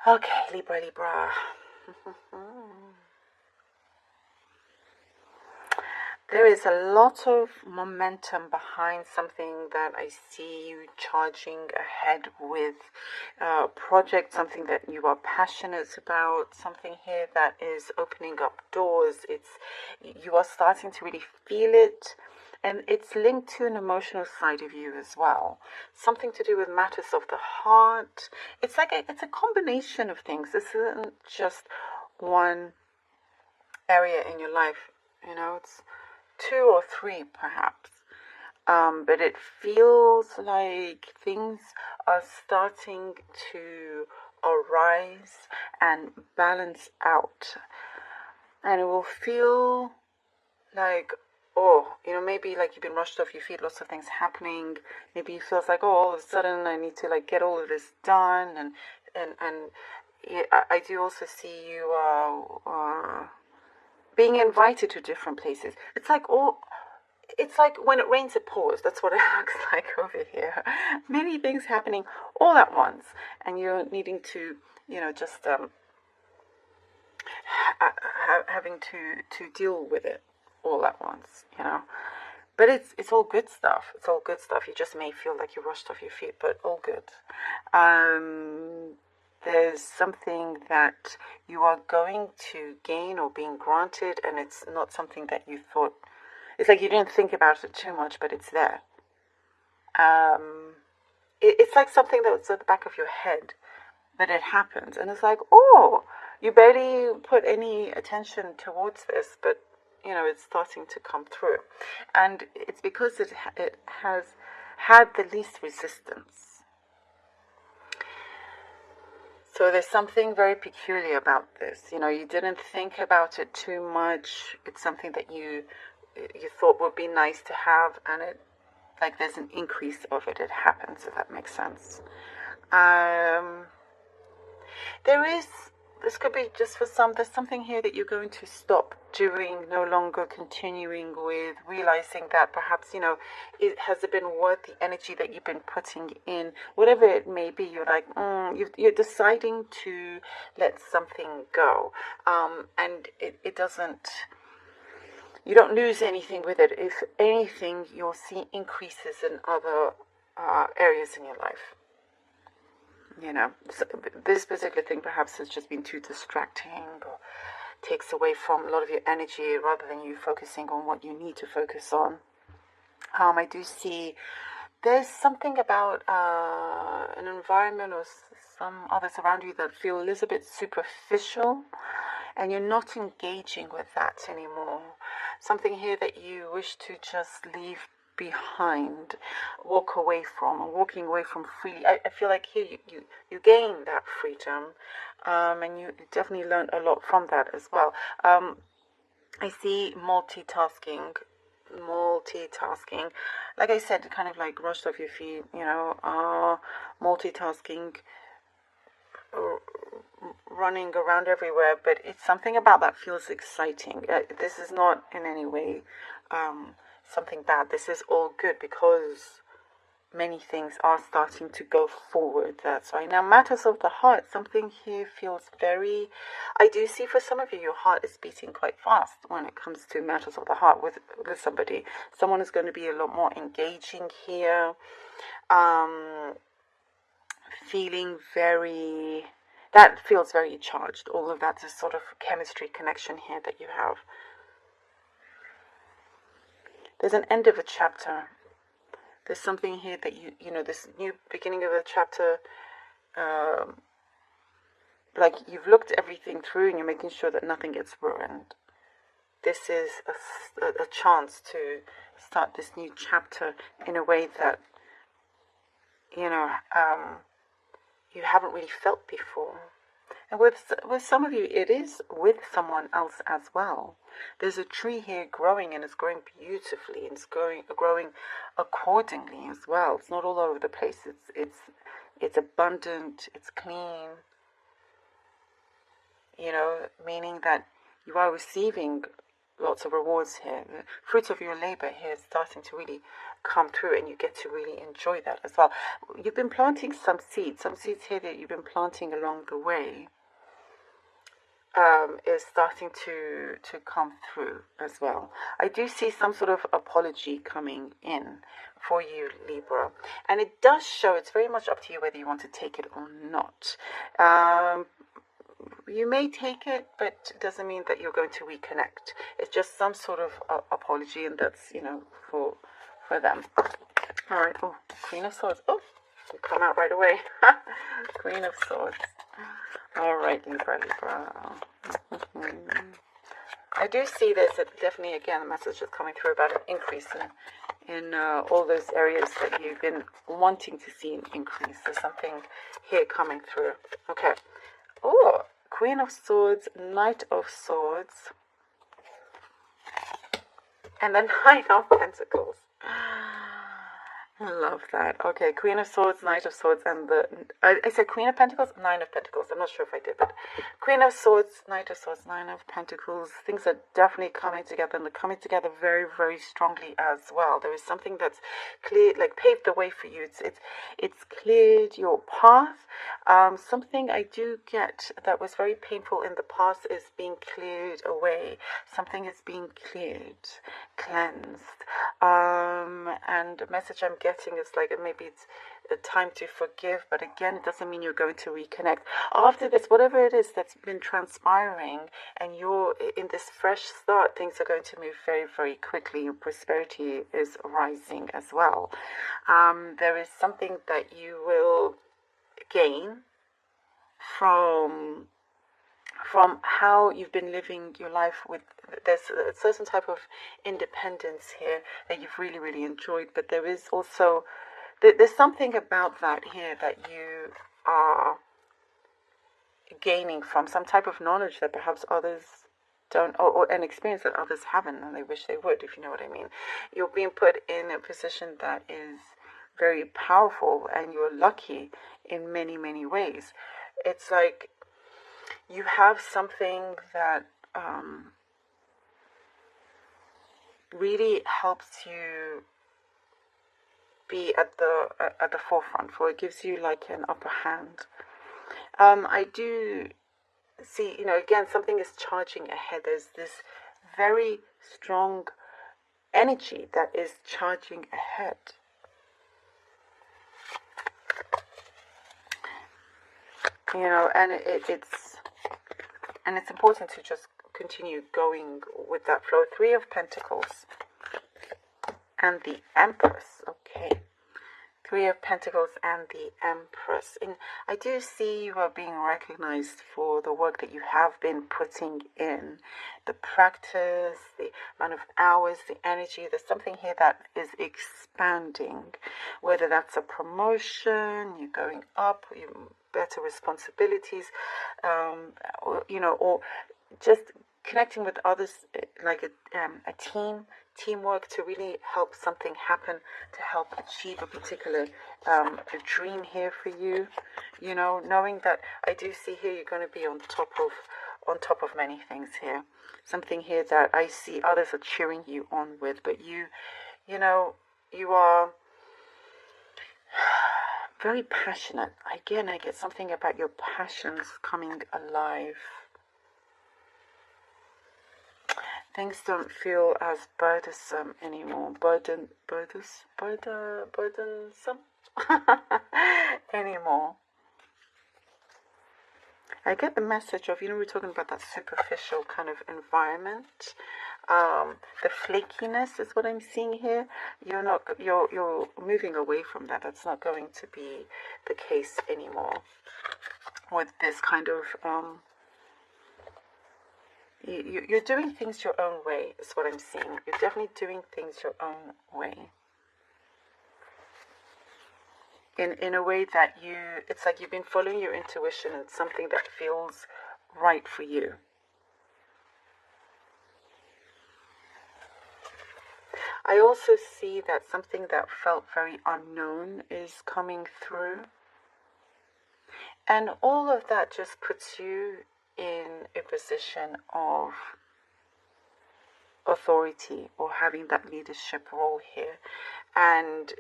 Okay, Libra, Libra. There is a lot of momentum behind something that I see you charging ahead with. A project, something that you are passionate about, something here that is opening up doors. You are starting to really feel it. And it's linked to an emotional side of you as well. Something to do with matters of the heart. It's a combination of things. This isn't just one area in your life. It's 2 or 3 perhaps. But it feels like things are starting to arise and balance out. And it will feel like, maybe like you've been rushed off your feet, lots of things happening. Maybe it feels like, all of a sudden I need to get all of this done. And I do also see you being invited to different places. It's like when it rains, it pours. That's what it looks like over here. Many things happening all at once, and you're needing to, just having to deal with it all at once, But it's all good stuff. It's all good stuff. You just may feel like you rushed off your feet, but all good. There's something that you are going to gain or being granted, and it's not something that you thought. It's like you didn't think about it too much, but it's there. It's like something that was at the back of your head, but it happens, and it's like, you barely put any attention towards this, but it's starting to come through, and it's because it has had the least resistance. So there's something very peculiar about this. You didn't think about it too much. It's something that you thought would be nice to have, and there's an increase of it. It happens, if that makes sense. This could be just for some, there's something here that you're going to stop doing, no longer continuing with, realizing that perhaps, has it been worth the energy that you've been putting in, whatever it may be. You're like, you're deciding to let something go. And it doesn't, you don't lose anything with it. If anything, you'll see increases in other areas in your life. So this particular thing perhaps has just been too distracting or takes away from a lot of your energy rather than you focusing on what you need to focus on. I do see there's something about an environment or some others around you that feel a little bit superficial, and you're not engaging with that anymore. Something here that you wish to just leave behind, walk away from, and walking away from freely. I feel like here you gain that freedom, and you definitely learned a lot from that as well. I see multitasking, like I said, kind of like rushed off your feet, multitasking, running around everywhere, but it's something about that feels exciting. This is not in any way something bad. This is all good because many things are starting to go forward. That's right. Now, matters of the heart, something here feels very, I do see for some of you, your heart is beating quite fast when it comes to matters of the heart with somebody. Someone is going to be a lot more engaging here, that feels very charged. All of that is sort of chemistry connection here that you have. There's an end of a chapter. There's something here that this new beginning of a chapter, like you've looked everything through and you're making sure that nothing gets ruined. This is a chance to start this new chapter in a way that, you haven't really felt before. And with some of you, it is with someone else as well. There's a tree here growing, and it's growing beautifully, and it's growing accordingly as well. It's not all over the place. It's abundant. It's clean. Meaning that you are receiving lots of rewards here. The fruit of your labor here is starting to really come through, and you get to really enjoy that as well. You've been planting some seeds here that you've been planting along the way. Is starting to come through as well. I do see some sort of apology coming in for you, Libra, and it does show. It's very much up to you whether you want to take it or not. You may take it, but it doesn't mean that you're going to reconnect. It's just some sort of apology, and that's, for them. All right. Oh, Queen of Swords. Oh, come out right away. Queen of Swords. All right, Libra. I do see there's definitely, again, a message that's coming through about an increase in all those areas that you've been wanting to see an increase. There's something here coming through. Okay. Oh, Queen of Swords, Knight of Swords, and the Knight of Pentacles. I love that. Okay, Queen of Swords, Knight of Swords, and I said Queen of Pentacles, Nine of Pentacles. I'm not sure if I did, but Queen of Swords, Knight of Swords, Nine of Pentacles. Things are definitely coming together, and they're coming together very, very strongly as well. There is something that's cleared, like paved the way for you. It's cleared your path. Something I do get that was very painful in the past is being cleared away. Something is being cleared, cleansed. And the message I'm getting is like maybe it's a time to forgive, but again, it doesn't mean you're going to reconnect. After this, whatever it is that's been transpiring, and you're in this fresh start, things are going to move very, very quickly. Your prosperity is rising as well. There is something that you will gain from how you've been living your life with. There's a certain type of independence here that you've really, really enjoyed, but there is also there's something about that here that you are gaining from, some type of knowledge that perhaps others don't, or an experience that others haven't and they wish they would, if you know what I mean. You're being put in a position that is very powerful, and you're lucky in many, many ways. It's like you have something that really helps you be at the forefront, for it gives you like an upper hand. I do see, again, something is charging ahead. There's this very strong energy that is charging ahead. And it's important to just continue going with that flow. Three of Pentacles and the Empress. Okay. Three of Pentacles and the Empress. And I do see you are being recognized for the work that you have been putting in. The practice, the amount of hours, the energy. There's something here that is expanding. Whether that's a promotion, you're going up, better responsibilities, or just connecting with others, like a teamwork to really help something happen, to help achieve a particular a dream here for you. Knowing that I do see here you're going to be on top of many things here. Something here that I see others are cheering you on with, but you are very passionate. Again, I get something about your passions coming alive. Things don't feel as burdensome anymore. Burdensome anymore. I get the message of, we're talking about that superficial kind of environment. The flakiness is what I'm seeing here. You're moving away from that. That's not going to be the case anymore with this kind of you're doing things your own way is what I'm seeing. You're definitely doing things your own way. In a way that it's like you've been following your intuition, and it's something that feels right for you. I also see that something that felt very unknown is coming through. And all of that just puts you in a position of authority, or having that leadership role here. and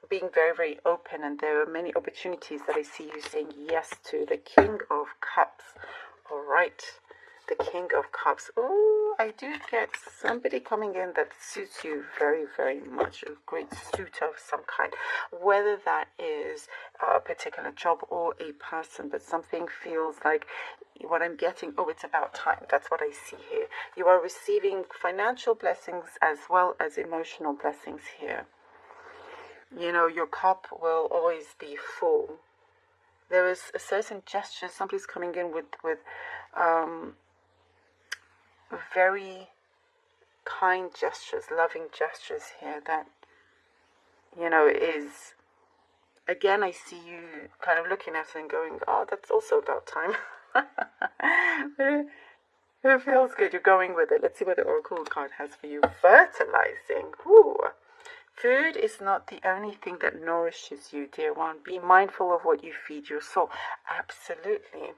being very, very open. And there are many opportunities that I see you saying yes to. The King of Cups. All right. The King of Cups. Oh, I do get somebody coming in that suits you very, very much. A great suit of some kind. Whether that is a particular job or a person, but something feels like what I'm getting, oh, it's about time. That's what I see here. You are receiving financial blessings as well as emotional blessings here. You know, your cup will always be full. There is a certain gesture. Somebody's coming in with very kind gestures, loving gestures here that, you know, is, again, I see you kind of looking at it and going, oh, that's also about time. It feels good. You're going with it. Let's see what the Oracle card has for you. Fertilizing. Ooh. Food is not the only thing that nourishes you, dear one. Be mindful of what you feed your soul. Absolutely.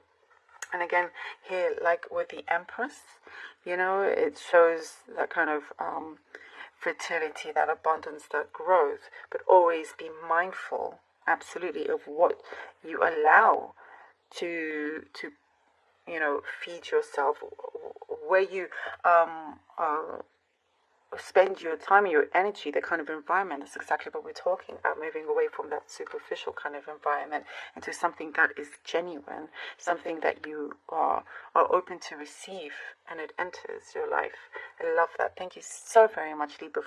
And again, here, like with the Empress, you know, it shows that kind of fertility, that abundance, that growth. But always be mindful, absolutely, of what you allow to you know, feed yourself, where you spend your time and your energy, the kind of environment. That's exactly what we're talking about, moving away from that superficial kind of environment into something that is genuine, something that you are open to receive, and it enters your life. I love that. Thank you so very much, Libra.